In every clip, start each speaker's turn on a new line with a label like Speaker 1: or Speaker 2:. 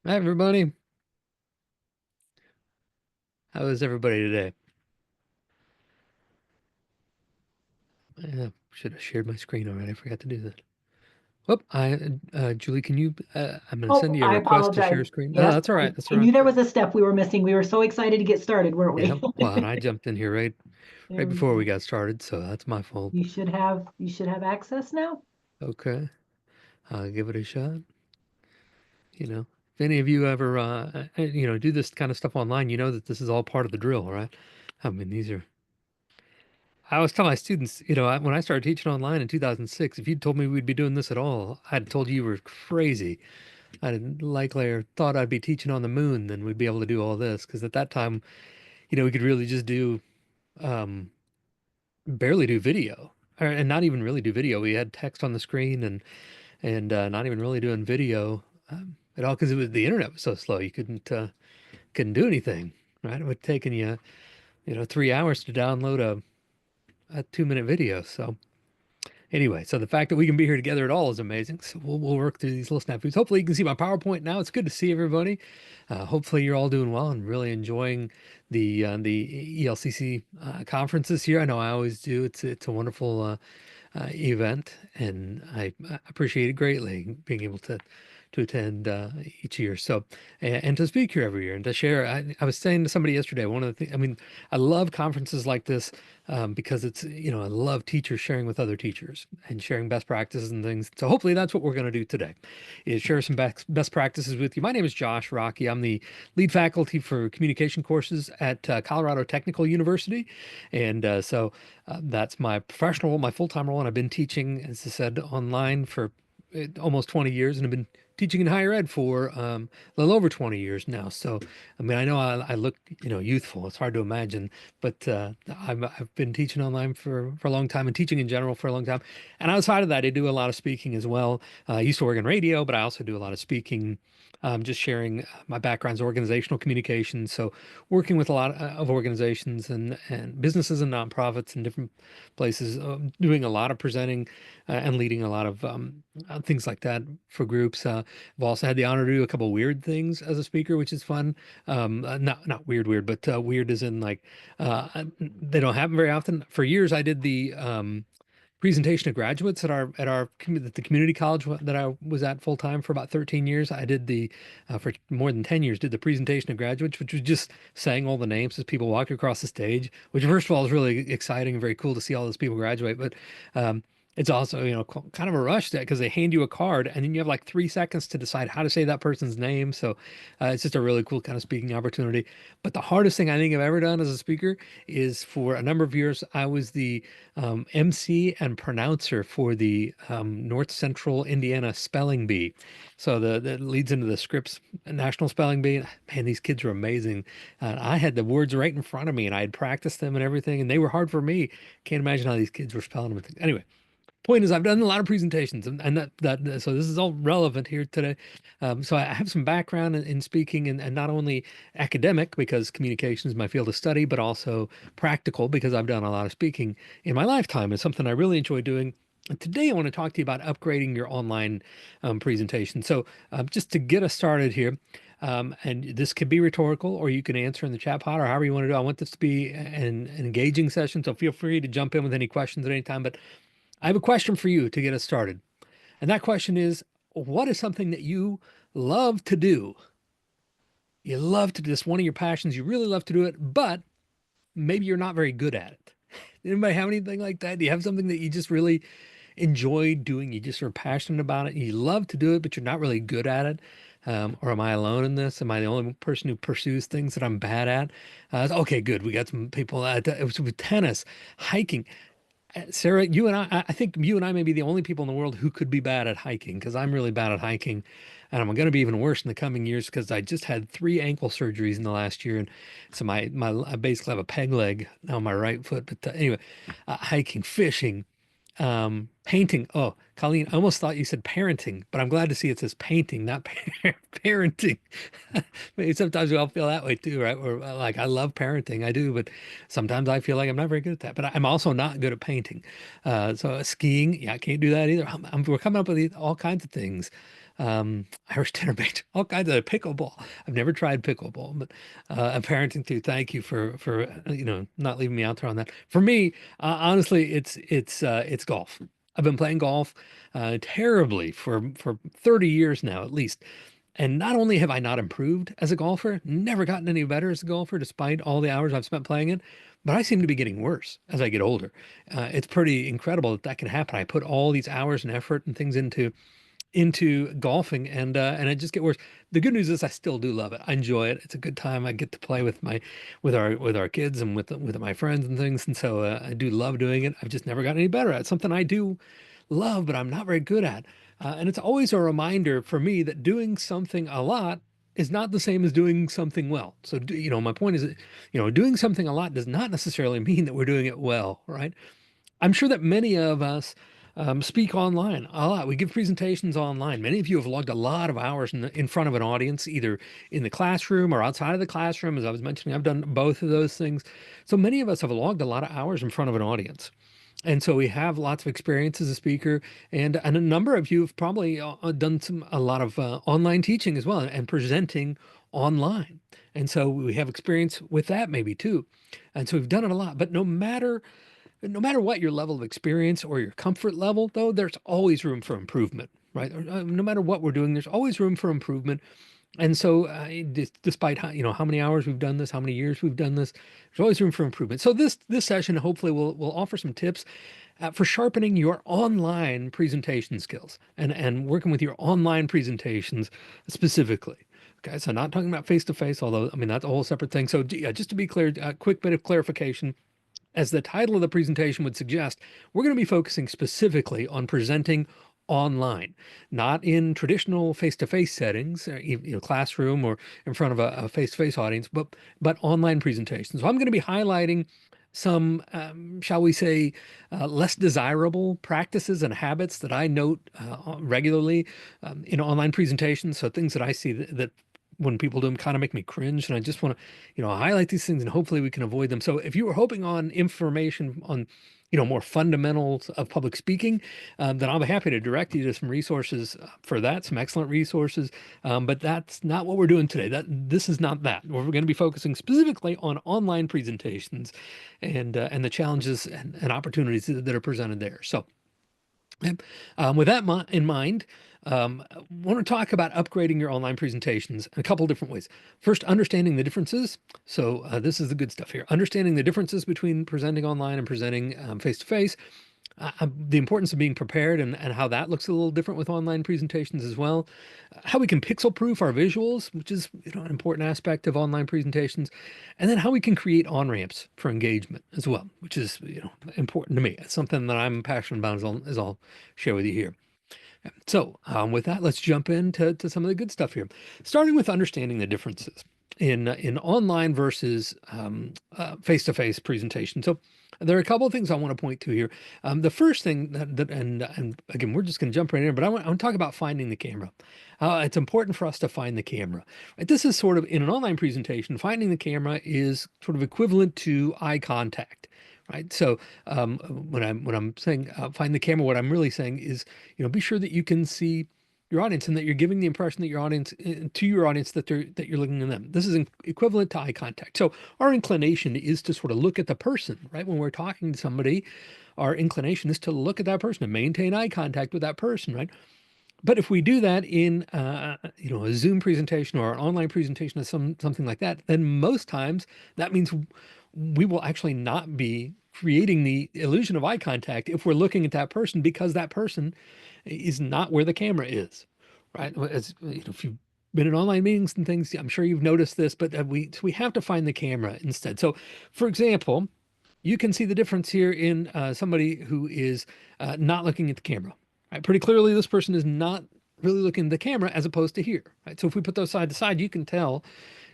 Speaker 1: Hi, everybody. How is everybody today? Should have shared my screen already. I forgot to do that. Whoop, Julie, can you, I'm going to
Speaker 2: Oh,
Speaker 1: send you a
Speaker 2: I
Speaker 1: request to
Speaker 2: apologize.
Speaker 1: share screen. No,
Speaker 2: Yes,
Speaker 1: that's all right. That's
Speaker 2: I
Speaker 1: all right.
Speaker 2: knew there was a step we were missing. We were so excited to get started, weren't
Speaker 1: Yeah.
Speaker 2: we?
Speaker 1: Well, and I jumped in here right
Speaker 2: There we
Speaker 1: before we
Speaker 2: go.
Speaker 1: got started, so that's my fault.
Speaker 2: You should have access now.
Speaker 1: Okay. I'll give it a shot. If any of you ever, do this kind of stuff online, you know that this is all part of the drill, right? I mean, I always tell my students, when I started teaching online in 2006, if you'd told me we'd be doing this at all, I'd told you were crazy. I'd likely or thought I'd be teaching on the moon, then we'd be able to do all this. Because at that time, we could really just um, barely do video, and not even really do video. We had text on the screen and not even really doing video at all because the internet was so slow. You couldn't do anything, right? It would taken you, 3 hours to download a 2-minute video. So anyway, so the fact that we can be here together at all is amazing. So we'll work through these little snafus. Hopefully, you can see my PowerPoint now. It's good to see everybody. Hopefully, you're all doing well and really enjoying the ELCC conferences here. I know I always do. It's a wonderful event, and I appreciate it greatly being able to attend each year. So, and to speak here every year and to share. I was saying to somebody yesterday, one of the things, I mean, I love conferences like this because I love teachers sharing with other teachers and sharing best practices and things. So hopefully that's what we're going to do today is share some best practices with you. My name is Josh Rockey. I'm the lead faculty for communication courses at Colorado Technical University. And that's my professional role, my full-time role. And I've been teaching, as I said, online for almost 20 years and I've been teaching in higher ed for a little over 20 years now. So, I mean, I know I look, youthful. It's hard to imagine, but I've been teaching online for a long time and teaching in general for a long time. And outside of that, I do a lot of speaking as well. I used to work in radio, but I also do a lot of speaking, just sharing my background's organizational communication. So working with a lot of organizations and businesses and nonprofits in different places, doing a lot of presenting and leading a lot of things like that for groups. I've also had the honor to do a couple weird things as a speaker, which is fun. Not weird, but weird as in like they don't happen very often. For years, I did the presentation of graduates at the community college that I was at full time for about 13 years. I did the for more than 10 years did the presentation of graduates, which was just saying all the names as people walk across the stage, which first of all is really exciting and very cool to see all those people graduate. But um, it's also, kind of a rush that because they hand you a card and then you have like 3 seconds to decide how to say that person's name. So it's just a really cool kind of speaking opportunity. But the hardest thing I think I've ever done as a speaker is for a number of years, I was the MC and pronouncer for the North Central Indiana Spelling Bee. So that leads into the Scripps National Spelling Bee. Man, these kids are amazing. I had the words right in front of me and I had practiced them and everything, and they were hard for me. Can't imagine how these kids were spelling them. Anyway, point is I've done a lot of presentations and so this is all relevant here today. So I have some background in speaking and not only academic because communication is my field of study, but also practical because I've done a lot of speaking in my lifetime. It's something I really enjoy doing. And today I want to talk to you about upgrading your online presentation. So just to get us started here, and this could be rhetorical or you can answer in the chat pod or however you want to do. I want this to be an engaging session, so feel free to jump in with any questions at any time. But I have a question for you to get us started. And that question is, what is something that you love to do? You love to do this, one of your passions, you really love to do it, but maybe you're not very good at it. Anybody have anything like that? Do you have something that you just really enjoy doing? You just are passionate about it. You love to do it, but you're not really good at it. Or am I alone in this? Am I the only person who pursues things that I'm bad at? Okay, good. We got some people. It was with tennis, hiking. Sarah, you and I think you and I may be the only people in the world who could be bad at hiking because I'm really bad at hiking. And I'm going to be even worse in the coming years because I just had 3 ankle surgeries in the last year. And so I basically have a peg leg on my right foot. But anyway, hiking, fishing, painting. Oh, Colleen, I almost thought you said parenting, but I'm glad to see it says painting, not parenting. Maybe sometimes we all feel that way too, right? Or like I love parenting, I do, but sometimes I feel like I'm not very good at that. But I'm also not good at painting. So skiing, yeah, I can't do that either. We're coming up with all kinds of things. Irish tennis, all kinds of pickleball. I've never tried pickleball, but parenting too. Thank you for not leaving me out there on that. For me, honestly, it's golf. I've been playing golf terribly for 30 years now at least. And not only have I not improved as a golfer, never gotten any better as a golfer, despite all the hours I've spent playing it, but I seem to be getting worse as I get older. It's pretty incredible that that can happen. I put all these hours and effort and things into golfing, and I just get worse. The good news is I still do love it. I enjoy it. It's a good time. I get to play with our kids and with my friends and things, and so I do love doing it. I've just never gotten any better at it. It's something I do love, but I'm not very good at. And it's always a reminder for me that doing something a lot is not the same as doing something well. So, my point is that, doing something a lot does not necessarily mean that we're doing it well, right? I'm sure that many of us speak online a lot. We give presentations online. Many of you have logged a lot of hours in front of an audience, either in the classroom or outside of the classroom. As I was mentioning, I've done both of those things. So many of us have logged a lot of hours in front of an audience. And so we have lots of experience as a speaker, and a number of you have probably done a lot of online teaching as well and presenting online. And so we have experience with that maybe too. And so we've done it a lot. But no matter what your level of experience or your comfort level, though, there's always room for improvement, right? No matter what we're doing, there's always room for improvement. And so, despite how many hours we've done this, how many years we've done this, there's always room for improvement. So this session hopefully will offer some tips for sharpening your online presentation skills and working with your online presentations specifically. Okay, so not talking about face to face, although I mean that's a whole separate thing. So yeah, just to be clear, a quick bit of clarification. As the title of the presentation would suggest, we're going to be focusing specifically on presenting online, not in traditional face-to-face settings, classroom or in front of a face-to-face audience, but online presentations. So I'm going to be highlighting some, shall we say, less desirable practices and habits that I note regularly in online presentations. So things that I see that when people do them kind of make me cringe, and I just want to highlight these things and hopefully we can avoid them. So if you were hoping on information on more fundamentals of public speaking, then I'll be happy to direct you to some resources for that, some excellent resources. But that's not what we're doing today. This is not that. We're going to be focusing specifically on online presentations and the challenges and opportunities that are presented there. So with that in mind, I want to talk about upgrading your online presentations in a couple different ways. First, understanding the differences. So this is the good stuff here. Understanding the differences between presenting online and presenting face to face. The importance of being prepared and how that looks a little different with online presentations as well. How we can pixel proof our visuals, which is an important aspect of online presentations, and then how we can create on-ramps for engagement as well, which is important to me. It's something that I'm passionate about, as I'll share with you here. So with that, let's jump into some of the good stuff here, starting with understanding the differences in online versus face-to-face presentation. So there are a couple of things I want to point to here. The first thing and again, we're just going to jump right in, but I want to talk about finding the camera. It's important for us to find the camera. Right? This is sort of in an online presentation, finding the camera is sort of equivalent to eye contact. Right. So when I'm saying find the camera, what I'm really saying is, be sure that you can see your audience and that you're giving the impression that your audience to your audience that you're looking at them. This is equivalent to eye contact. So our inclination is to sort of look at the person, right? When we're talking to somebody, our inclination is to look at that person and maintain eye contact with that person, right? But if we do that in a Zoom presentation or an online presentation or something like that, then most times that means we will actually not be creating the illusion of eye contact if we're looking at that person, because that person is not where the camera is, right? As if you've been in online meetings and things, I'm sure you've noticed this, but we have to find the camera instead. So, for example, you can see the difference here in somebody who is not looking at the camera. Right? Pretty clearly, this person is not really looking at the camera as opposed to here. Right? So if we put those side to side, you can tell,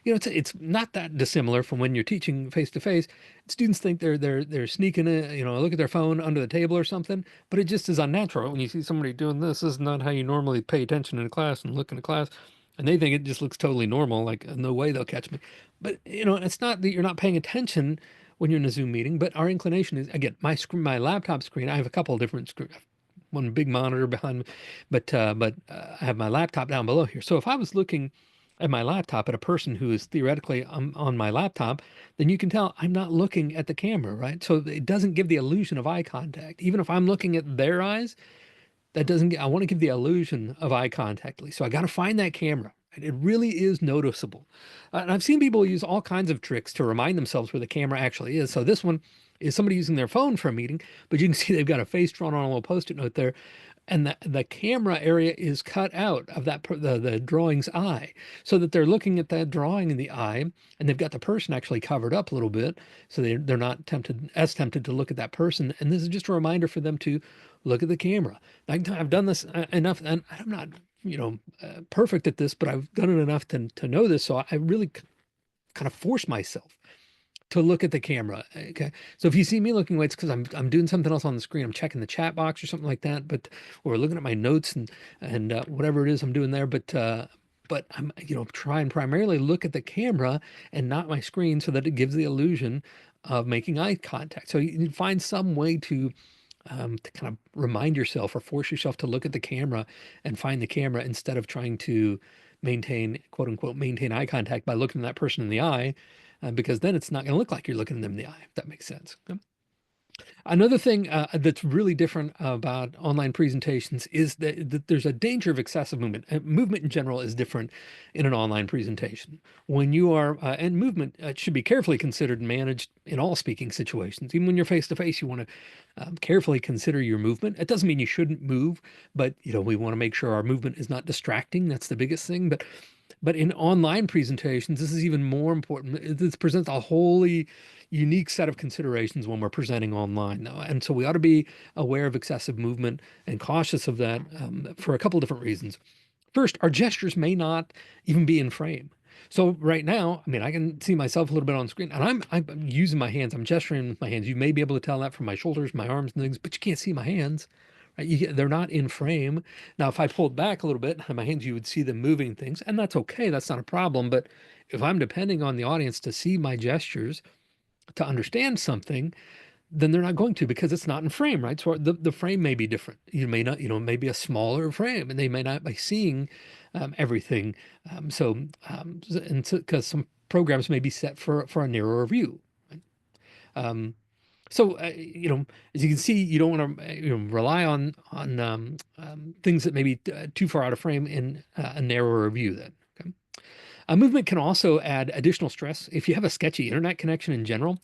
Speaker 1: it's not that dissimilar from when you're teaching face to face. Students think they're sneaking a look at their phone under the table or something, but it just is unnatural. When you see somebody doing this is not how you normally pay attention in a class and look in a class. And they think it just looks totally normal, like no way they'll catch me. But it's not that you're not paying attention when you're in a Zoom meeting, but our inclination is, again, my laptop screen. I have a couple of different screens, one big monitor behind me, but I have my laptop down below here. So if I was looking at my laptop at a person who is theoretically on my laptop, then you can tell I'm not looking at the camera, right? So it doesn't give the illusion of eye contact. Even if I'm looking at their eyes, that doesn't I want to give the illusion of eye contact, at least. So I got to find that camera. And it really is noticeable. And I've seen people use all kinds of tricks to remind themselves where the camera actually is. So this one is somebody using their phone for a meeting, but you can see they've got a face drawn on a little post-it note there. And the camera area is cut out of the drawing's eye so that they're looking at that drawing in the eye, and they've got the person actually covered up a little bit. So they're not tempted to look at that person. And this is just a reminder for them to look at the camera. I've done this enough, and I'm not, perfect at this, but I've done it enough to know this. So I really kind of force myself to look at the camera. Okay. So if you see me looking away, it's because I'm doing something else on the screen. I'm checking the chat box or something like that, or looking at my notes and whatever it is I'm doing there. But I'm, trying primarily look at the camera and not my screen so that it gives the illusion of making eye contact. So you find some way to kind of remind yourself or force yourself to look at the camera and find the camera instead of trying to maintain, quote unquote, maintain eye contact by looking at that person in the eye, because then it's not going to look like you're looking at them in the eye, if that makes sense. Okay? Another thing that's really different about online presentations is that there's a danger of excessive movement. Movement in general is different in an online presentation. When you are, and movement should be carefully considered and managed in all speaking situations. Even when you're face to face, you want to carefully consider your movement. It doesn't mean you shouldn't move, but we want to make sure our movement is not distracting. That's the biggest thing. But in online presentations, this is even more important. This presents a wholly unique set of considerations when we're presenting online, though. And so we ought to be aware of excessive movement and cautious of that for a couple of different reasons. First, our gestures may not even be in frame. So right now, I mean, I can see myself a little bit on screen, and I'm using my hands. I'm gesturing with my hands. You may be able to tell that from my shoulders, my arms, and things, but you can't see my hands. Right? They're not in frame. Now, if I pulled back a little bit, my hands, you would see them moving things, and that's okay. That's not a problem. But if I'm depending on the audience to see my gestures to understand something, then they're not going to, because it's not in frame, right? So the frame may be different. You may not, maybe a smaller frame, and they may not be seeing everything. And because some programs may be set for a narrower view. Right? Um, so as you can see, you don't want to rely on things that may be too far out of frame in a narrower view. Then. Okay? A movement can also add additional stress. If you have a sketchy internet connection in general,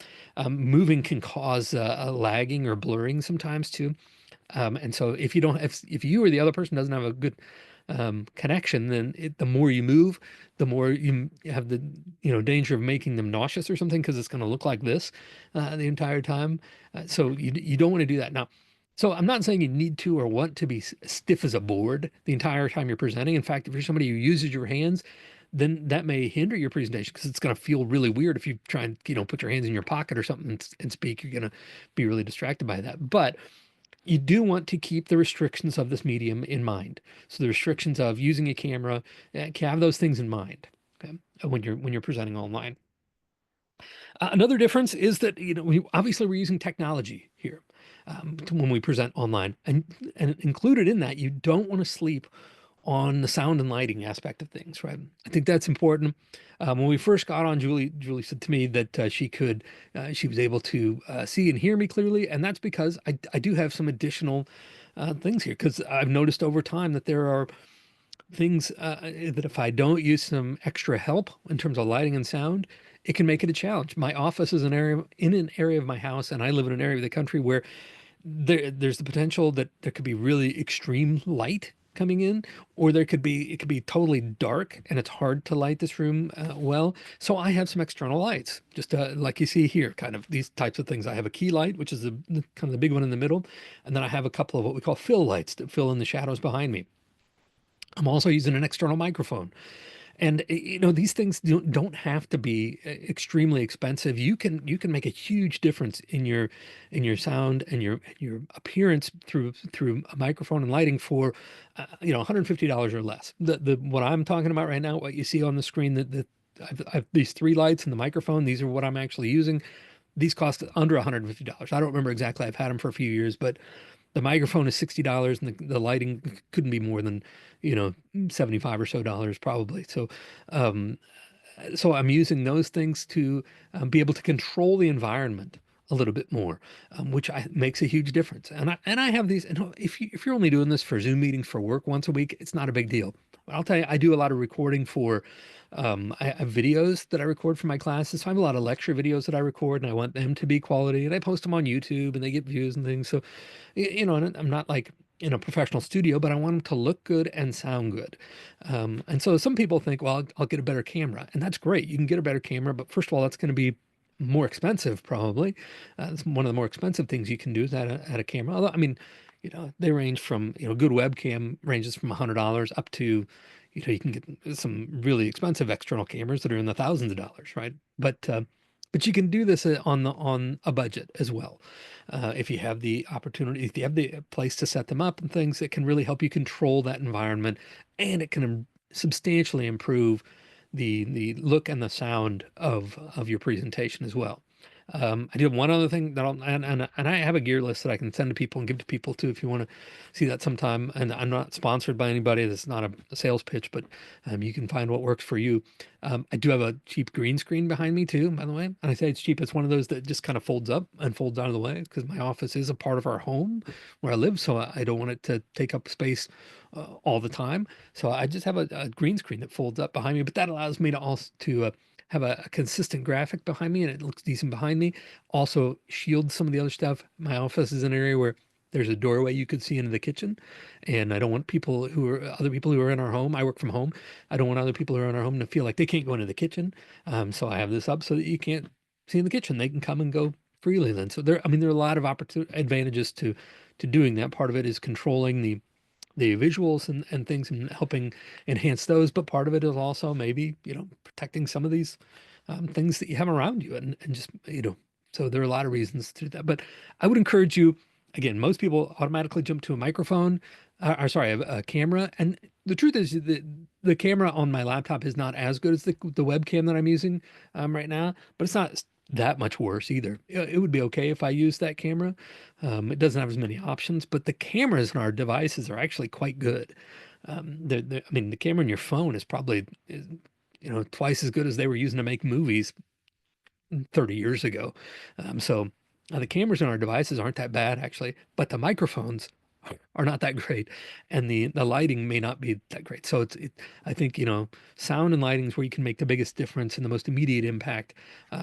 Speaker 1: moving can cause a lagging or blurring sometimes too. And so if you or the other person doesn't have a good connection, then the more you move, the more you have the danger of making them nauseous or something, because it's going to look like this the entire time. So you don't want to do that. Now, so I'm not saying you need to or want to be stiff as a board the entire time you're presenting. In fact, if you're somebody who uses your hands, then that may hinder your presentation, because it's going to feel really weird if you try and put your hands in your pocket or something and speak. You're going to be really distracted by that. But you do want to keep the restrictions of this medium in mind. So the restrictions of using a camera, have those things in mind, okay, when you're presenting online. Another difference is that obviously we're using technology here when we present online, and included in that, you don't want to sleep on the sound and lighting aspect of things, right? I think that's important. When we first got on, Julie said to me that she was able to see and hear me clearly, and that's because I do have some additional things here, because I've noticed over time that there are things that if I don't use some extra help in terms of lighting and sound, it can make it a challenge. My office is an area of my house, and I live in an area of the country where there's the potential that there could be really extreme light coming in, or it could be totally dark and it's hard to light this room well. So I have some external lights, just like you see here, kind of these types of things. I have a key light, which is the kind of the big one in the middle, and then I have a couple of what we call fill lights that fill in the shadows behind me. I'm also using an external microphone. And these things don't have to be extremely expensive. You can make a huge difference in your sound and your appearance through a microphone and lighting for $150 or less. The what I'm talking about right now, what you see on the screen, that I've these three lights and the microphone. These are what I'm actually using. These cost under $150. I don't remember exactly. I've had them for a few years, but the microphone is $60 and the lighting couldn't be more than, 75 or so dollars probably. Um, so I'm using those things to be able to control the environment a little bit more, which makes a huge difference. And I have these. And if you're only doing this for Zoom meetings for work once a week, it's not a big deal. But I'll tell you, I do a lot of recording for. I have videos that I record for my classes. So I have a lot of lecture videos that I record, and I want them to be quality, and I post them on YouTube, and they get views and things. So, and I'm not like in a professional studio, but I want them to look good and sound good. And so some people think, well, I'll get a better camera, and that's great. You can get a better camera, but first of all, that's going to be more expensive, probably. It's one of the more expensive things you can do is add a camera. Although, I mean, they range from, good webcam ranges from $100 up to, you can get some really expensive external cameras that are in the thousands of dollars, right? But you can do this on a budget as well. If you have the opportunity, if you have the place to set them up and things, it can really help you control that environment, and it can substantially improve the look and the sound of your presentation as well. I do have one other thing that and I have a gear list that I can send to people and give to people too if you want to see that sometime. And I'm not sponsored by anybody. This is not a sales pitch, but you can find what works for you. I do have a cheap green screen behind me too, by the way. And I say it's cheap. It's one of those that just kind of folds up and folds out of the way because my office is a part of our home where I live. So I don't want it to take up space all the time. So I just have a green screen that folds up behind me, but that allows me to also to have a consistent graphic behind me and it looks decent behind me. Also shields some of the other stuff. My office is an area where there's a doorway you could see into the kitchen. And I don't want other people who are in our home. I work from home. I don't want other people who are in our home to feel like they can't go into the kitchen. So I have this up so that you can't see in the kitchen. They can come and go freely then. So there are a lot of advantages to doing that. Part of it is controlling the visuals and things and helping enhance those. But part of it is also maybe, protecting some of these things that you have around you and just, so there are a lot of reasons to do that. But I would encourage you, again, most people automatically jump to a microphone, or sorry, a camera. And the truth is that the camera on my laptop is not as good as the webcam that I'm using right now, but it's not that much worse either. It would be okay if I used that camera. It doesn't have as many options, but the cameras in our devices are actually quite good. I mean, the camera in your phone is probably, twice as good as they were using to make movies 30 years ago. So the cameras in our devices aren't that bad actually, but the microphones are not that great, and the lighting may not be that great. So I think sound and lighting is where you can make the biggest difference and the most immediate impact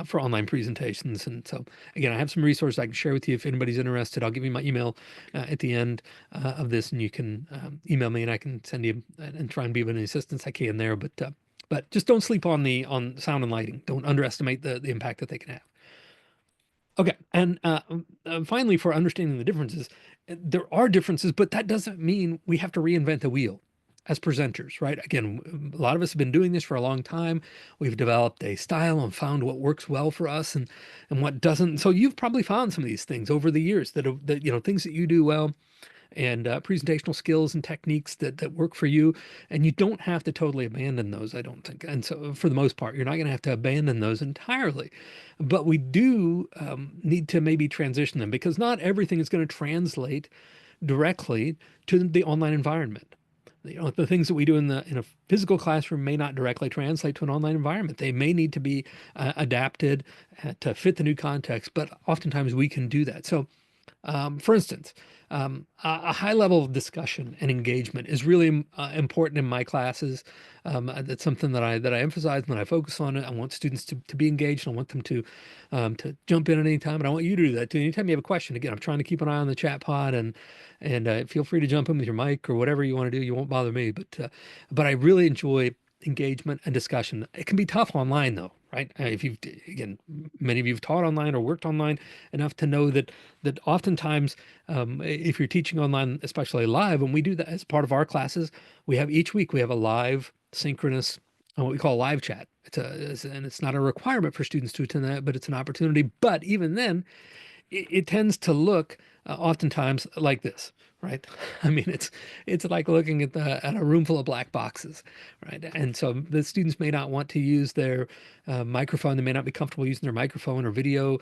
Speaker 1: for online presentations. And so again, I have some resources I can share with you if anybody's interested. I'll give you my email at the end of this, and you can email me, and I can send you and try and be of any assistance I can there. But just don't sleep on sound and lighting. Don't underestimate the impact that they can have. Okay, and finally, for understanding the differences, there are differences, but that doesn't mean we have to reinvent the wheel as presenters, right? Again, a lot of us have been doing this for a long time. We've developed a style and found what works well for us and what doesn't. So you've probably found some of these things over the years that things that you do well and presentational skills and techniques that work for you. And you don't have to totally abandon those, I don't think. And so for the most part, you're not going to have to abandon those entirely. But we do need to maybe transition them because not everything is going to translate directly to the online environment. The things that we do in a physical classroom may not directly translate to an online environment. They may need to be adapted to fit the new context, but oftentimes we can do that. So for instance, a high level of discussion and engagement is really important in my classes. That's something that I emphasize when I focus on it. I want students to be engaged. I want them to jump in at any time, and I want you to do that too. Anytime you have a question, again, I'm trying to keep an eye on the chat pod, and feel free to jump in with your mic or whatever you want to do. You won't bother me, but I really enjoy engagement and discussion. It can be tough online though, right? If you've again, many of you've taught online or worked online enough to know that oftentimes, if you're teaching online, especially live, and we do that as part of our classes, each week we have a live synchronous, what we call live chat. And it's not a requirement for students to attend that, but it's an opportunity. But even then, it tends to look oftentimes like this, right? I mean, it's like looking at a room full of black boxes, right? And so the students may not want to use their microphone. They may not be comfortable using their microphone or video.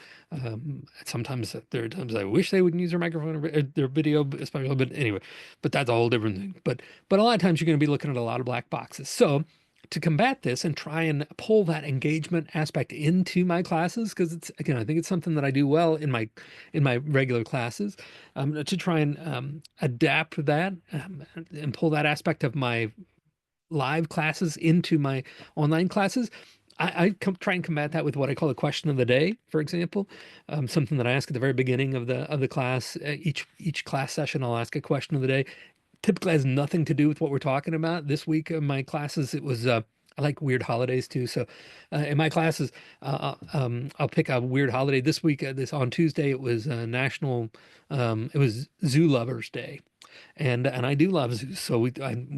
Speaker 1: Sometimes there are times I wish they wouldn't use their microphone or their video, especially. But anyway, but that's a whole different thing. But a lot of times you're going to be looking at a lot of black boxes. So to combat this and try and pull that engagement aspect into my classes, because it's, again, I think it's something that I do well in my regular classes, to try and adapt that, and pull that aspect of my live classes into my online classes. Try and combat that with what I call a question of the day, for example, something that I ask at the very beginning of the class. Each class session, I'll ask a question of the day. Typically has nothing to do with what we're talking about. This week in my classes, it was I like weird holidays too. So in my classes, I'll pick a weird holiday. This week, this on Tuesday, it was it was Zoo Lovers Day, and I do love zoos. So we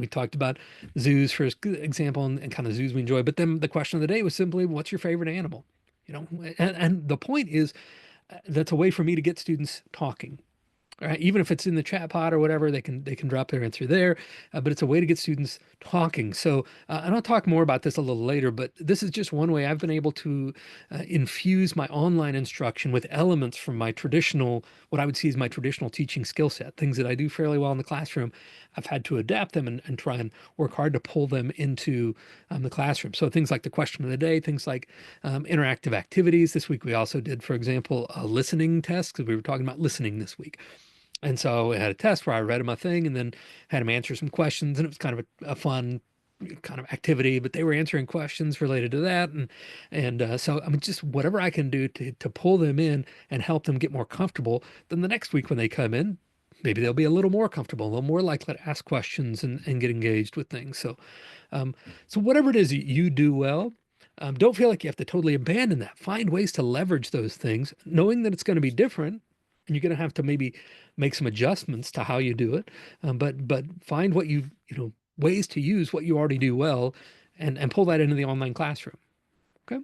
Speaker 1: talked about zoos for example, and kind of zoos we enjoy. But then the question of the day was simply, what's your favorite animal? You know, and the point is, that's a way for me to get students talking. Right? Even if it's in the chat pod or whatever, they can drop their answer there. But it's a way to get students talking. So, and I'll talk more about this a little later. But this is just one way I've been able to infuse my online instruction with elements from my traditional, what I would see as my traditional teaching skill set, things that I do fairly well in the classroom. I've had to adapt them and try and work hard to pull them into the classroom. So things like the question of the day, things like interactive activities. This week we also did, for example, a listening test, because we were talking about listening this week. And so I had a test where I read them a thing and then had them answer some questions, and it was kind of a fun kind of activity. But they were answering questions related to that, and so I mean, just whatever I can do to pull them in and help them get more comfortable. Then the next week when they come in, maybe they'll be a little more comfortable, a little more likely to ask questions and get engaged with things. So, um, so whatever it is that you do well. Don't feel like you have to totally abandon that. Find ways to leverage those things, knowing that it's going to be different, and you're going to have to maybe make some adjustments to how you do it. But find what you know, ways to use what you already do well, and pull that into the online classroom. Okay.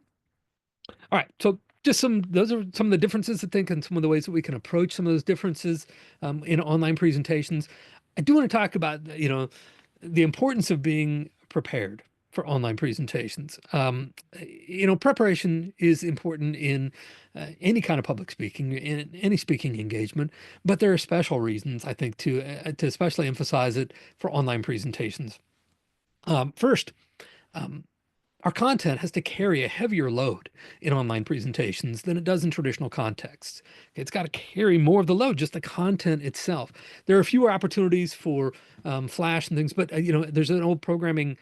Speaker 1: All right. So just those are some of the differences I think, and some of the ways that we can approach some of those differences in online presentations. I do want to talk about, the importance of being prepared for online presentations. Preparation is important in any kind of public speaking, in any speaking engagement, but there are special reasons, I think, to especially emphasize it for online presentations. First, um, our content has to carry a heavier load in online presentations than it does in traditional contexts. It's got to carry more of the load, just the content itself. There are fewer opportunities for flash and things, but there's an old programming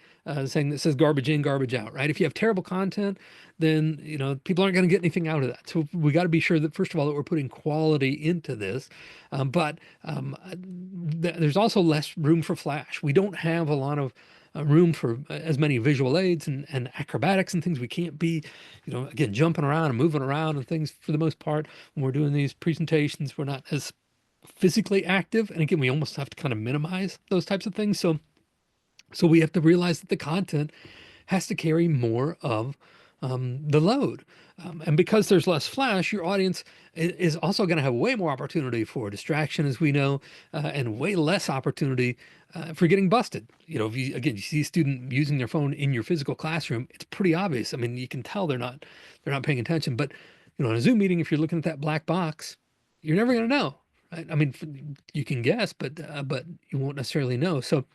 Speaker 1: saying that says garbage in, garbage out, right? If you have terrible content, then people aren't going to get anything out of that. So we got to be sure that, first of all, that we're putting quality into this, but there's also less room for flash. We don't have a lot of room for as many visual aids and acrobatics and things. We can't be, again, jumping around and moving around and things for the most part. When we're doing these presentations, we're not as physically active. And again, we almost have to kind of minimize those types of things. So we have to realize that the content has to carry more of the load. And because there's less flash, your audience is also going to have way more opportunity for distraction, as we know, and way less opportunity for getting busted. If you see a student using their phone in your physical classroom, it's pretty obvious. I mean, you can tell they're not paying attention. But in a Zoom meeting, if you're looking at that black box, you're never going to know. Right? I mean, you can guess, but you won't necessarily know. So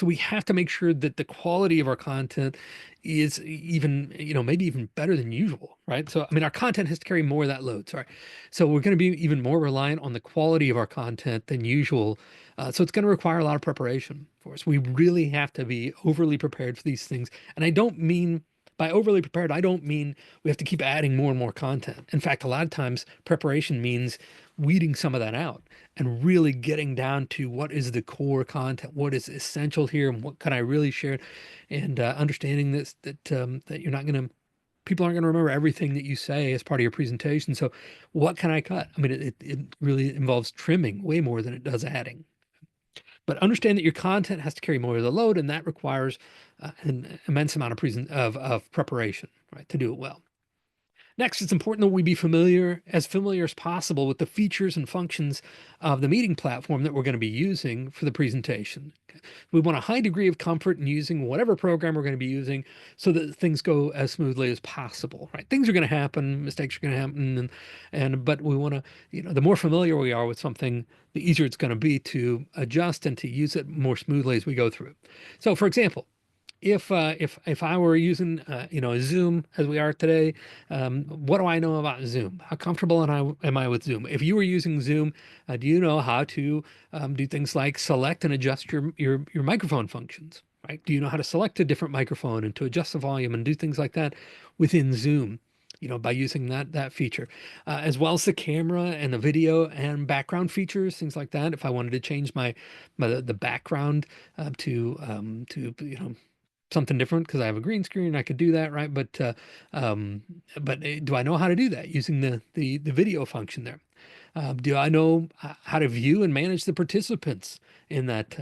Speaker 1: we have to make sure that the quality of our content is even, maybe even better than usual, right? So, I mean, our content has to carry more of that load. Sorry. So we're going to be even more reliant on the quality of our content than usual. So it's going to require a lot of preparation for us. We really have to be overly prepared for these things. And I don't mean by overly prepared, I don't mean we have to keep adding more and more content. In fact, a lot of times preparation means weeding some of that out and really getting down to what is the core content, what is essential here, and what can I really share, and understanding this that you're not going to, people aren't going to remember everything that you say as part of your presentation. So what can I cut? I mean, it really involves trimming way more than it does adding. But understand that your content has to carry more of the load, and that requires an immense amount of preparation, right, to do it well. Next, it's important that we be familiar as possible with the features and functions of the meeting platform that we're going to be using for the presentation. Okay. We want a high degree of comfort in using whatever program we're going to be using so that things go as smoothly as possible, right? Things are going to happen, mistakes are going to happen, and but we want to, the more familiar we are with something, the easier it's going to be to adjust and to use it more smoothly as we go through. So, for example, if I were using a Zoom as we are today, what do I know about Zoom? How comfortable am I with Zoom? If you were using Zoom, do you know how to do things like select and adjust your microphone functions, right? Do you know how to select a different microphone and to adjust the volume and do things like that within Zoom? By using that feature, as well as the camera and the video and background features, things like that. If I wanted to change the background to something different because I have a green screen, I could do that, right? But do I know how to do that using the video function there? Do I know how to view and manage the participants in that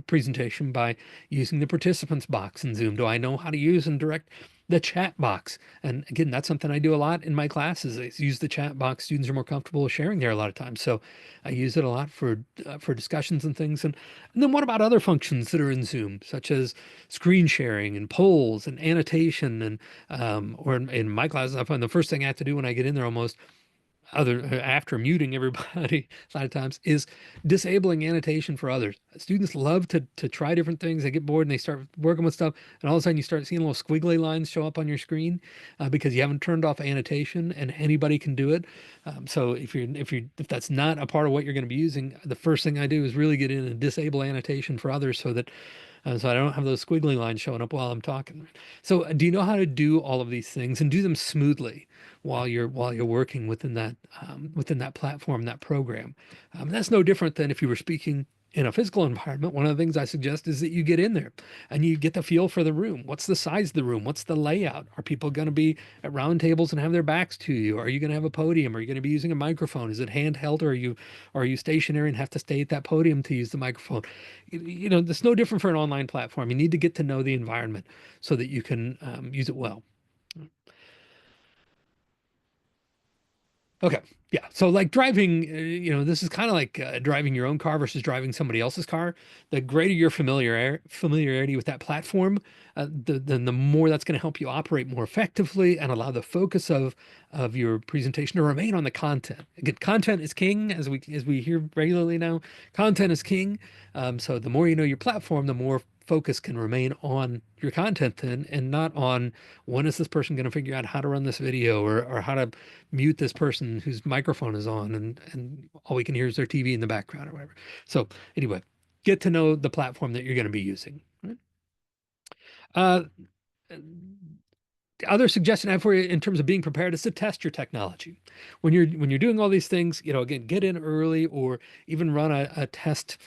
Speaker 1: presentation by using the participants box in Zoom? Do I know how to use and direct the chat box? And again, that's something I do a lot in my classes. I use the chat box. Students are more comfortable sharing there a lot of times, so I use it a lot for discussions and things. And then what about other functions that are in Zoom, such as screen sharing and polls and annotation and or in my classes, I find the first thing I have to do when I get in there almost other after muting everybody a lot of times is disabling annotation for others. Students love to try different things. They get bored and they start working with stuff, and all of a sudden you start seeing little squiggly lines show up on your screen because you haven't turned off annotation, and anybody can do it. So if that's not a part of what you're going to be using, the first thing I do is really get in and disable annotation for others so I don't have those squiggly lines showing up while I'm talking. So do you know how to do all of these things and do them smoothly while you're working within that platform, that program? That's no different than if you were speaking in a physical environment. One of the things I suggest is that you get in there and you get the feel for the room. What's the size of the room? What's the layout? Are people going to be at round tables and have their backs to you? Are you going to have a podium? Are you going to be using a microphone? Is it handheld, or are you stationary and have to stay at that podium to use the microphone? It's no different for an online platform. You need to get to know the environment so that you can use it well. Okay. Yeah. So like driving, this is kind of like driving your own car versus driving somebody else's car. The greater your familiarity with that platform, then the more that's going to help you operate more effectively and allow the focus of your presentation to remain on the content. Again, content is king, as we hear regularly now. Content is king. So the more you know your platform, the more focus can remain on your content then, and not on when is this person going to figure out how to run this video, or how to mute this person whose microphone is on and all we can hear is their TV in the background or whatever. So anyway, get to know the platform that you're going to be using. Right? Uh, the other suggestion I have for you in terms of being prepared is to test your technology. When you're doing all these things, again, get in early or even run a test.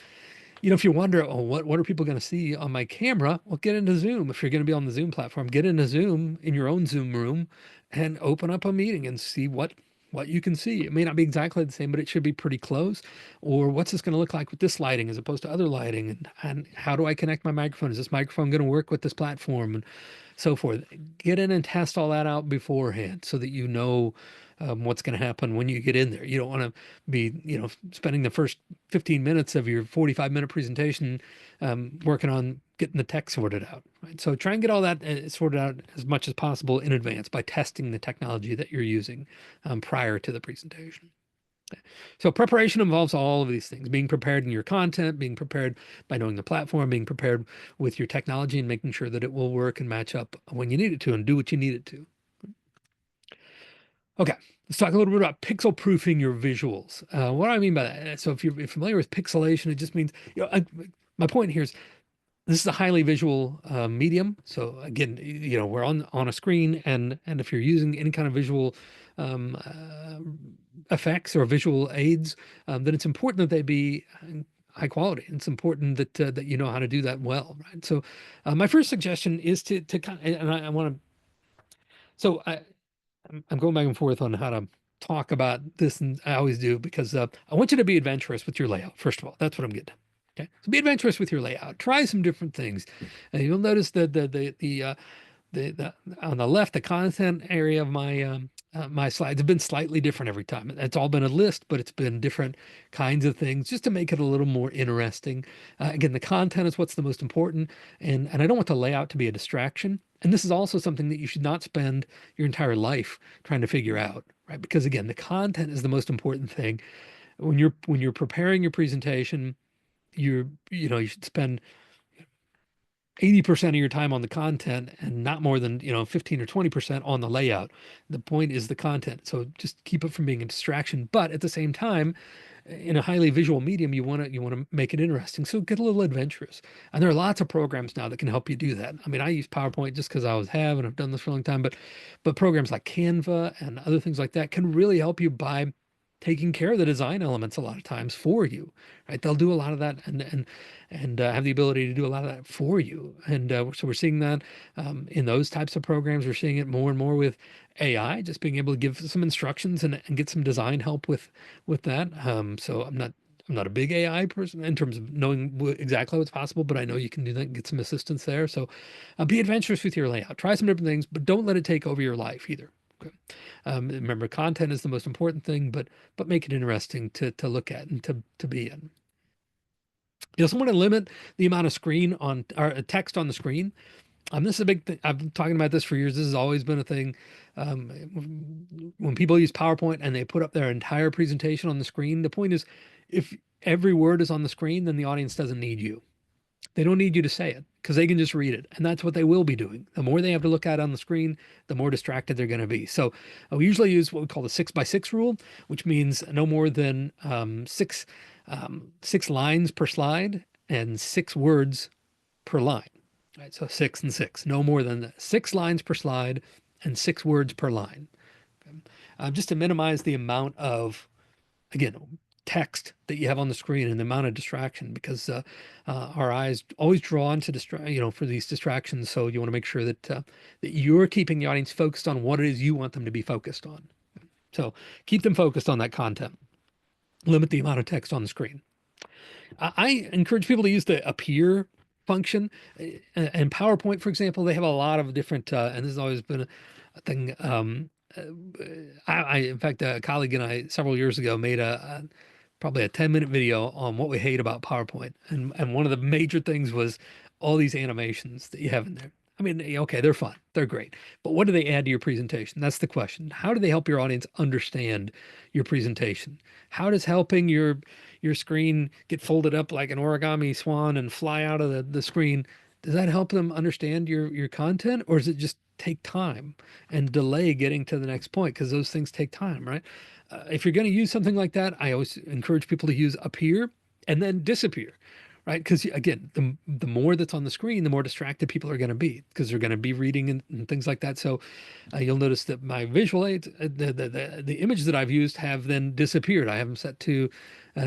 Speaker 1: If you wonder, oh, what are people going to see on my camera? Well, get into Zoom. If you're going to be on the Zoom platform, get into Zoom in your own Zoom room and open up a meeting and see what you can see. It may not be exactly the same, but it should be pretty close. Or what's this going to look like with this lighting as opposed to other lighting? And how do I connect my microphone? Is this microphone going to work with this platform? And so forth. Get in and test all that out beforehand so that you know what's going to happen when you get in there. You don't want to be, spending the first 15 minutes of your 45-minute presentation working on getting the tech sorted out. Right? So try and get all that sorted out as much as possible in advance by testing the technology that you're using prior to the presentation. So preparation involves all of these things: being prepared in your content, being prepared by knowing the platform, being prepared with your technology and making sure that it will work and match up when you need it to and do what you need it to. Okay, let's talk a little bit about pixel proofing your visuals. What do I mean by that? So if you're familiar with pixelation, it just means, my point here is this is a highly visual medium. So again, we're on a screen, and if you're using any kind of visual um, effects or visual aids, then it's important that they be high quality. It's important that you know how to do that well, right? So my first suggestion is to kind of, and I want to, so I'm going back and forth on how to talk about this, and I always do because I want you to be adventurous with your layout. First of all, that's what I'm getting at. Okay, so be adventurous with your layout. Try some different things. You'll notice that the the on the left, the content area of my slides have been slightly different every time. It's all been a list, but it's been different kinds of things just to make it a little more interesting. Again, the content is what's the most important, and I don't want the layout to be a distraction. And this is also something that you should not spend your entire life trying to figure out, right? Because again, the content is the most important thing. When you're preparing your presentation, you should spend 80% of your time on the content and not more than 15 or 20% on the layout. The point is the content, so just keep it from being a distraction, but at the same time, in a highly visual medium, you want to make it interesting, so get a little adventurous. And there are lots of programs now that can help you do that. I mean, I use PowerPoint just because I've done this for a long time, but programs like Canva and other things like that can really help you by taking care of the design elements a lot of times for you, right? They'll do a lot of that and have the ability to do a lot of that for you. And so we're seeing that in those types of programs. We're seeing it more and more with AI, just being able to give some instructions and get some design help with that. So I'm not a big AI person in terms of knowing exactly what's possible, but I know you can do that and get some assistance there. So be adventurous with your layout. Try some different things, but don't let it take over your life either. Okay. Remember, content is the most important thing, but make it interesting to look at and to be in. You also want to limit the amount of screen on or text on the screen. This is a big thing. I've been talking about this for years. This has always been a thing. When people use PowerPoint and they put up their entire presentation on the screen, the point is, if every word is on the screen, then the audience doesn't need you. They don't need you to say it because they can just read it. And that's what they will be doing. The more they have to look at on the screen, the more distracted they're going to be. So we usually use what we call the 6x6 rule, which means no more than six lines per slide and 6 words per line. Right, so 6 and 6, no more than 6 lines per slide and 6 words per line. Okay. Just to minimize the amount of, again, text that you have on the screen and the amount of distraction, because our eyes always drawn to for these distractions. So you want to make sure that you're keeping the audience focused on what it is you want them to be focused on. So keep them focused on that content. Limit the amount of text on the screen. I encourage people to use the appear function. And PowerPoint, for example, they have a lot of different, and this has always been a thing. Uh, in fact, a colleague and I several years ago made probably a 10-minute video on what we hate about PowerPoint. And one of the major things was all these animations that you have in there. I mean, okay, they're fun, they're great, but what do they add to your presentation? That's the question. How do they help your audience understand your presentation? How does helping your screen get folded up like an origami swan and fly out of the screen, does that help them understand your content, or does it just take time and delay getting to the next point? Because those things take time, right? If you're going to use something like that, I always encourage people to use appear and then disappear, right? Because again, the more that's on the screen, the more distracted people are going to be because they're going to be reading and things like that. So you'll notice that my visual aids, the images that I've used have then disappeared. I have them set to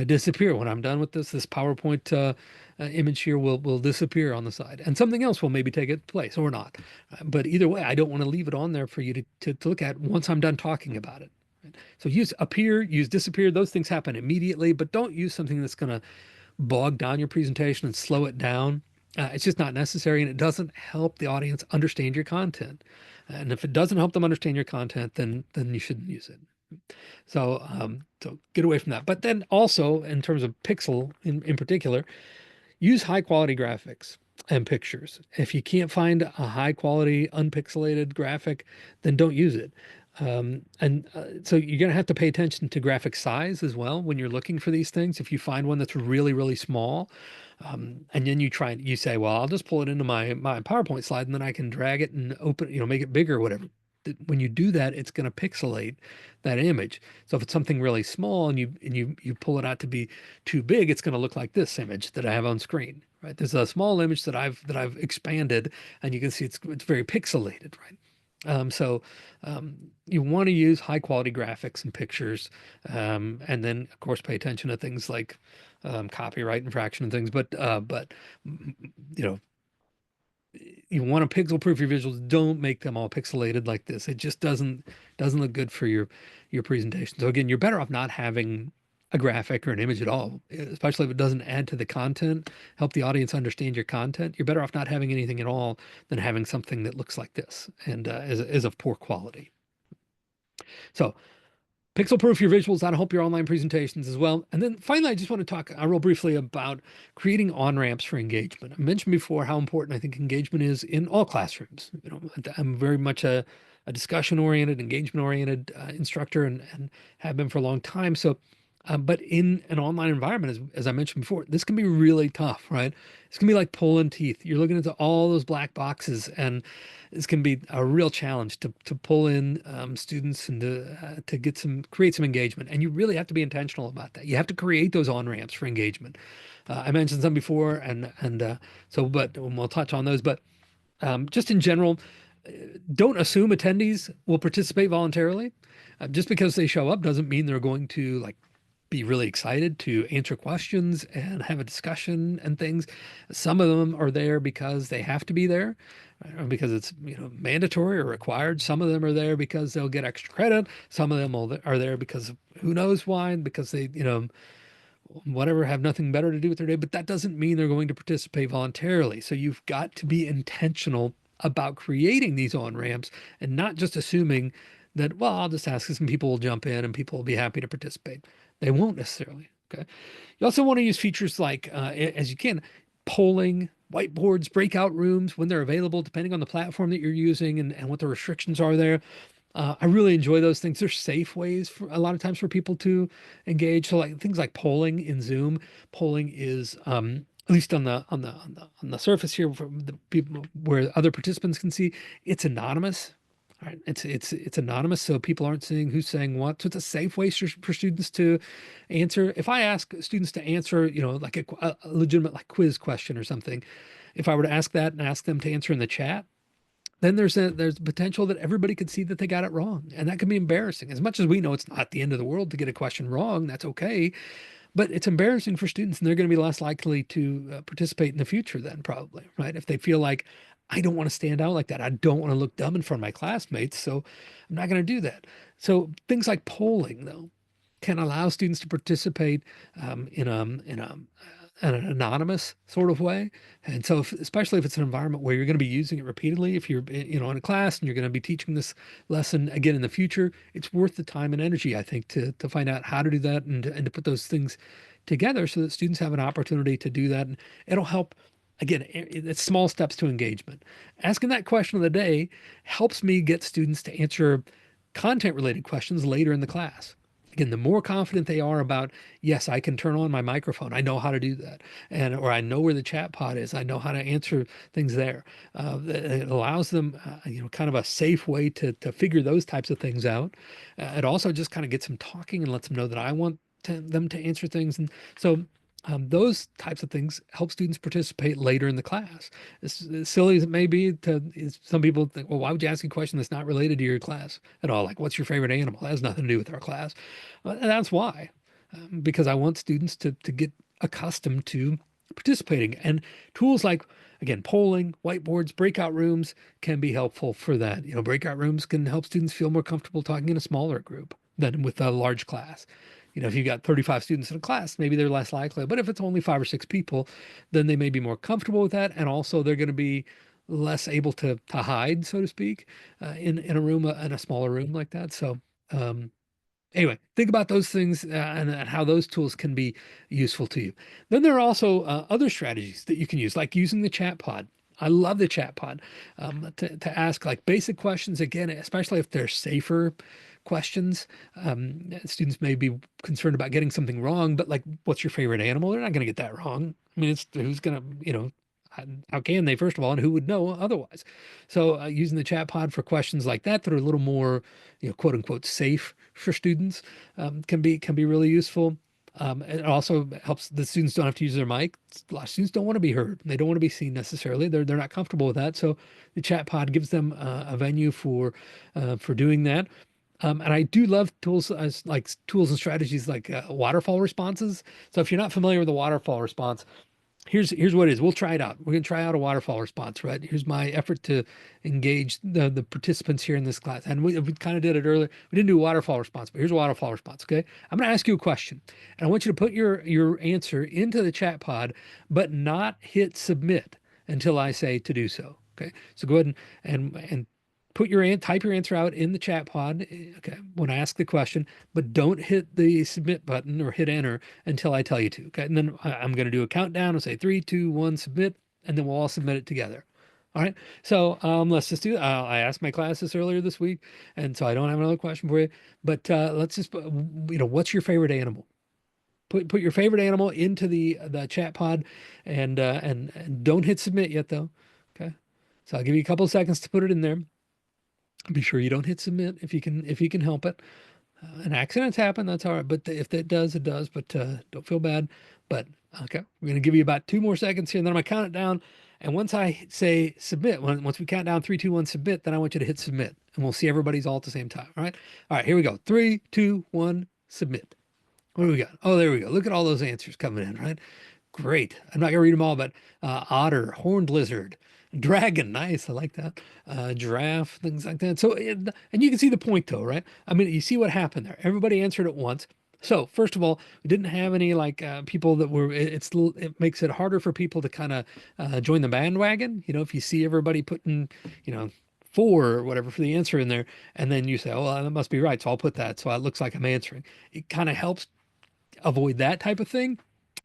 Speaker 1: disappear when I'm done with this PowerPoint image here will disappear on the side, and something else will maybe take its place or not. But either way, I don't want to leave it on there for you to look at once I'm done talking about it. Right? So use appear, use disappear. Those things happen immediately, but don't use something that's going to bog down your presentation and slow it down. It's just not necessary, and it doesn't help the audience understand your content. And if it doesn't help them understand your content, then you shouldn't use it. So get away from that. But then also, in terms of pixel in particular, use high quality graphics and pictures. If you can't find a high quality unpixelated graphic, then don't use it. So you're going to have to pay attention to graphic size as well when you're looking for these things. If you find one that's really, really small, and then you say, well, I'll just pull it into my PowerPoint slide and then I can drag it and open, make it bigger or whatever. When you do that, it's going to pixelate that image. So if it's something really small and you pull it out to be too big, it's going to look like this image that I have on screen, right? There's a small image that I've expanded, and you can see it's very pixelated, right? You want to use high quality graphics and pictures, and then of course pay attention to things like copyright infraction and things. But you know, you want to pixel proof your visuals. Don't make them all pixelated like this. It just doesn't look good for your presentation. So again, you're better off not having a graphic or an image at all, especially if it doesn't add to the content, help the audience understand your content. You're better off not having anything at all than having something that looks like this and is of poor quality. So pixel proof your visuals. That'll help your online presentations as well. And then finally, I just want to talk real briefly about creating on-ramps for engagement. I mentioned before how important I think engagement is in all classrooms. You know, I'm very much a discussion-oriented, engagement-oriented instructor and have been for a long time. So, but in an online environment, as I mentioned before, this can be really tough, right? It's gonna be like pulling teeth. You're looking into all those black boxes, and this can be a real challenge to pull in students and to get create some engagement. And you really have to be intentional about that. You have to create those on ramps for engagement. I mentioned some before, but we'll touch on those. But just in general, don't assume attendees will participate voluntarily. Just because they show up doesn't mean they're going to like be really excited to answer questions and have a discussion and things. Some of them are there because they have to be there, because it's mandatory or required. Some of them are there because they'll get extra credit. Some of them are there because who knows why, because they whatever, have nothing better to do with their day. But that doesn't mean they're going to participate voluntarily. So you've got to be intentional about creating these on ramps and not just assuming that, well, I'll just ask some people will jump in and people will be happy to participate. They won't necessarily. Okay. You also want to use features like, as you can, polling, whiteboards, breakout rooms when they're available, depending on the platform that you're using and what the restrictions are there. I really enjoy those things. They're safe ways for a lot of times for people to engage. So like things like polling in Zoom. Polling is at least on the surface here for the people where other participants can see, it's anonymous. All right, it's anonymous, so people aren't seeing who's saying what. So it's a safe way for students to answer. If I ask students to answer, like a legitimate like quiz question or something, if I were to ask that and ask them to answer in the chat, then there's potential that everybody could see that they got it wrong, and that can be embarrassing. As much as we know it's not the end of the world to get a question wrong, that's okay. But it's embarrassing for students, and they're going to be less likely to participate in the future then probably, right? If they feel like, I don't want to stand out like that. I don't want to look dumb in front of my classmates, so I'm not going to do that. So things like polling, though, can allow students to participate in an anonymous sort of way. And so, especially if it's an environment where you're going to be using it repeatedly, if you're in a class and you're going to be teaching this lesson again in the future, it's worth the time and energy, I think, to find out how to do that and to put those things together so that students have an opportunity to do that. And it'll help. Again, it's small steps to engagement. Asking that question of the day helps me get students to answer content related questions later in the class. Again, the more confident they are about, yes, I can turn on my microphone. I know how to do that. Or I know where the chat pod is. I know how to answer things there. It allows them, kind of a safe way to figure those types of things out. It also just kind of gets them talking and lets them know that I want them to answer things. And so those types of things help students participate later in the class. As silly as it may be, some people think, well, why would you ask a question that's not related to your class at all? Like, what's your favorite animal? That has nothing to do with our class. And that's why, because I want students to get accustomed to participating. And tools like, again, polling, whiteboards, breakout rooms can be helpful for that. Breakout rooms can help students feel more comfortable talking in a smaller group than with a large class. If you've got 35 students in a class, maybe they're less likely. But if it's only 5 or 6 people, then they may be more comfortable with that. And also they're going to be less able to hide, so to speak, in a room, in a smaller room like that. So anyway, think about those things and how those tools can be useful to you. Then there are also other strategies that you can use, like using the chat pod. I love the chat pod to ask like basic questions, again, especially if they're safer questions. Students may be concerned about getting something wrong, but like, what's your favorite animal? They're not going to get that wrong. I mean, it's who's going to, how can they, first of all, and who would know otherwise? So using the chat pod for questions like that are a little more, quote unquote, safe for students can be really useful. It also helps the students don't have to use their mic. A lot of students don't want to be heard. They don't want to be seen necessarily. They're not comfortable with that. So the chat pod gives them a venue for doing that. And I do love tools like tools and strategies like waterfall responses. So if you're not familiar with the waterfall response, here's what it is. We'll try it out. We're gonna try out a waterfall response, right? Here's my effort to engage the participants here in this class. And we kind of did it earlier. We didn't do a waterfall response, but here's a waterfall response. Okay. I'm gonna ask you a question, and I want you to put your answer into the chat pod, but not hit submit until I say to do so. Okay. So go ahead and put type your answer out in the chat pod. Okay. When I ask the question, but don't hit the submit button or hit enter until I tell you to. Okay. And then I'm going to do a countdown and say three, two, one, submit, and then we'll all submit it together. All right. So let's just do that. I asked my class this earlier this week, and so I don't have another question for you. But let's just, what's your favorite animal? Put your favorite animal into the chat pod, and don't hit submit yet though. Okay. So I'll give you a couple of seconds to put it in there. Be sure you don't hit submit if you can help it. And accidents happen, that's all right. But if that does, it does. But don't feel bad. But okay, we're gonna give you about 2 more seconds here, and then I'm gonna count it down. And once I say submit, once we count down three, two, one, submit, then I want you to hit submit, and we'll see everybody's all at the same time. All right, here we go. Three, two, one, submit. What do we got? Oh, there we go. Look at all those answers coming in, right? Great. I'm not gonna read them all, but otter, horned lizard, dragon, nice. I like that. Giraffe, things like that. So, and you can see the point though, right? I mean, you see what happened there. Everybody answered at once. So, first of all, we didn't have any like people that were. It makes it harder for people to kind of join the bandwagon. If you see everybody putting, you know. Four or whatever for the answer in there, and then you say, "Oh, well, that must be right," so I'll put that. So it looks like I'm answering. It kind of helps avoid that type of thing.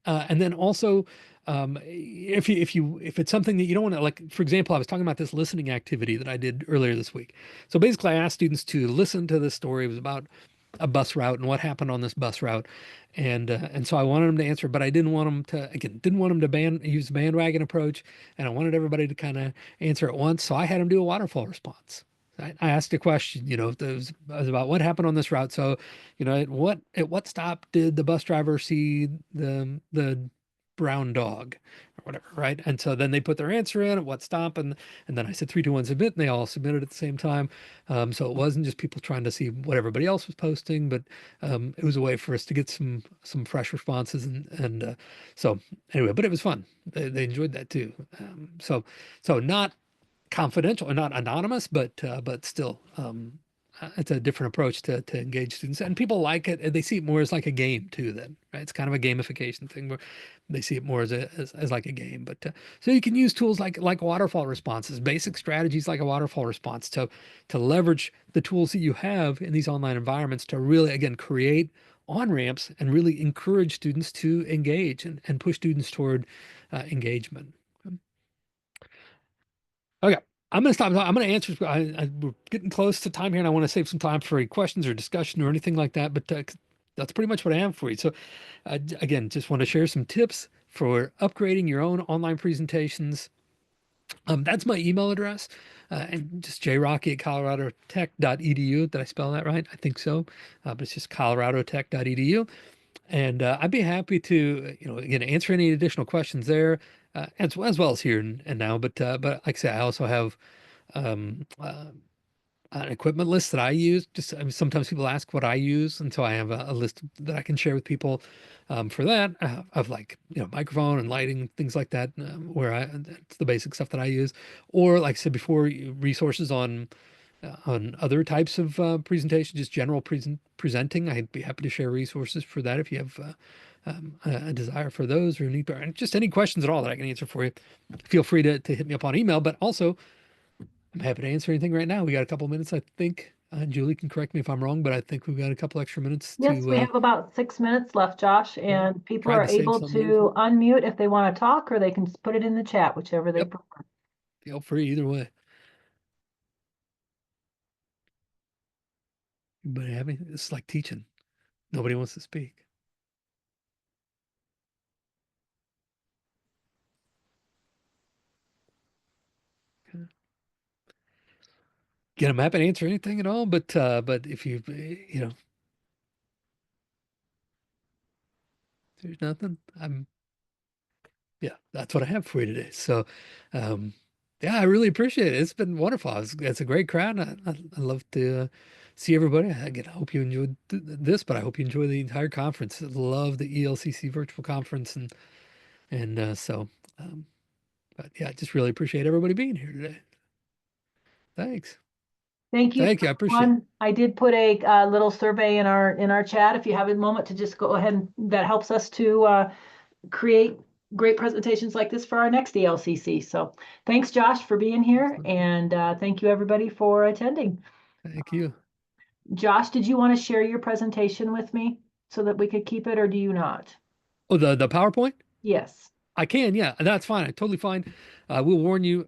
Speaker 1: And then also, if it's something that you don't want to like, for example, I was talking about this listening activity that I did earlier this week. So basically, I asked students to listen to this story. It was about a bus route and what happened on this bus route, and so I wanted them to answer, but I didn't want them to again didn't want them to use the bandwagon approach, and I wanted everybody to kind of answer at once. So I had them do a waterfall response. I asked a question, if it was about what happened on this route. So, at what stop did the bus driver see the brown dog or whatever, right? And so then they put their answer in at what stop, and then I said three, two, one, submit, and they all submitted at the same time. So it wasn't just people trying to see what everybody else was posting, but it was a way for us to get some fresh responses, and so anyway, but it was fun. They enjoyed that too. So not confidential or not anonymous, but still, it's a different approach to engage students, and people like it. They see it more as like a game too. Then, right? It's kind of a gamification thing where they see it more as like a game. But so you can use tools like waterfall responses, basic strategies like a waterfall response to leverage the tools that you have in these online environments to really again create on ramps and really encourage students to engage and push students toward engagement. Okay. I'm going to stop. I'm going to answer. We're getting close to time here, and I want to save some time for any questions or discussion or anything like that. But that's pretty much what I have for you. So, again, just want to share some tips for upgrading your own online presentations. That's my email address, and just jrockey at coloradotech.edu. Did I spell that right? I think so. But it's just coloradotech.edu. And I'd be happy to, again, answer any additional questions there, as well as here and now. But like I say, I also have um, an equipment list that I use. Just I mean, sometimes people ask what I use, and so I have a list that I can share with people for that of like microphone and lighting, things like that, where it's the basic stuff that I use. Or like I said before, resources on other types of presentation, just general presenting. I'd be happy to share resources for that if you have a desire for those or just any questions at all that I can answer for you. Feel free to hit me up on email, but also I'm happy to answer anything right now. We got a couple minutes, I think. Julie can correct me if I'm wrong, but I think we've got a couple extra minutes
Speaker 2: Yes,
Speaker 1: to
Speaker 2: we have about 6 minutes left, Josh,
Speaker 1: yeah,
Speaker 2: and people
Speaker 1: tried
Speaker 2: are
Speaker 1: to save
Speaker 2: able
Speaker 1: some there for
Speaker 2: to
Speaker 1: you.
Speaker 2: unmute if they want to talk, or they can put it in the chat, whichever they
Speaker 1: Yep,
Speaker 2: prefer.
Speaker 1: feel free either way. Anybody have anything? It's like teaching. Nobody wants to speak. Okay. Again, I'm happy to answer anything at all, but if there's nothing, yeah, that's what I have for you today. So, um, yeah, I really appreciate it. It's been wonderful. It's a great crowd. I love to see everybody. Again, I hope you enjoyed this, but I hope you enjoy the entire conference. I love the ELCC virtual conference, and And um, but yeah, I just really appreciate everybody being here today. Thanks.
Speaker 2: Thank you
Speaker 1: Thank
Speaker 2: for
Speaker 1: you. I appreciate it.
Speaker 2: one. I did put a little survey in our chat. If you have a moment to just go ahead and that helps us to create great presentations like this for our next ELCC. So thanks, Josh, for being here,
Speaker 1: Excellent.
Speaker 2: and thank you everybody for attending.
Speaker 1: Thank you.
Speaker 2: Josh, did you want to share your presentation with me so that we could keep it, or do you not?
Speaker 1: Oh, the PowerPoint?
Speaker 2: Yes.
Speaker 1: I can, yeah, that's fine. I totally fine. We'll warn you.